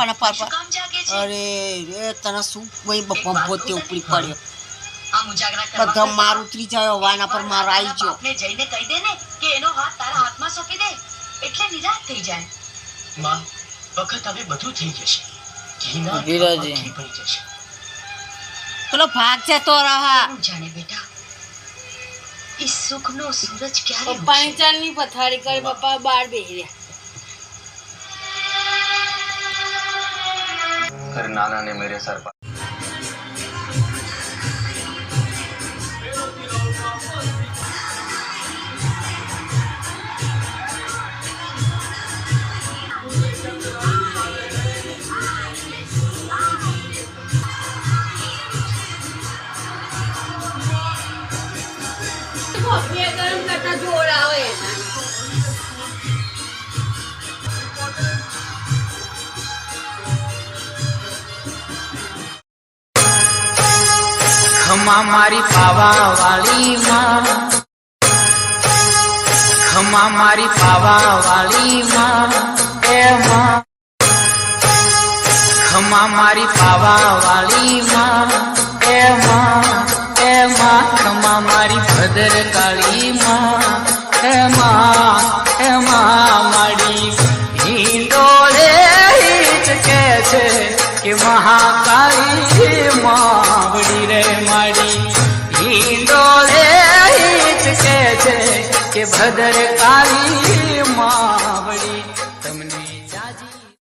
બાપાના પાપા અરે રે તને શું ભાઈ બપોતે ઉપડી પડ્યો બધા મારું ઉતરી જાય વાના પર મારો આવી ગયો આપને જઈને કહી દે ને કે એનો હાથ તારા હાથમાં સોંપી દે એટલે નિરાશ થઈ જાય માં વખત હવે બધું થઈ જશે ધીરાજી પડી જશે પેલો ભાગ છે તો રહા જાણે બેટા इस सुख नो सूरज क्यारे પપ્પાની ચાલની પથારી કરી પપ્પા બહાર બેહી રહ્યા फिर नाना ने मेरे सर पर ગરમ કરતા જોર આવે ખમા મારી પાવા વાળી માં ખમા મારી પાવા વાળી માં એ માં ખમા મારી પાવા વાળી માં એ માં ખમા મારી ભદર કાળી માં એ માં માડી હિંડોળે હિચકે છે કે મહાકાળી માવડી રે માડી હિંડોળે હિચકે છે કે ભદર કાળી માં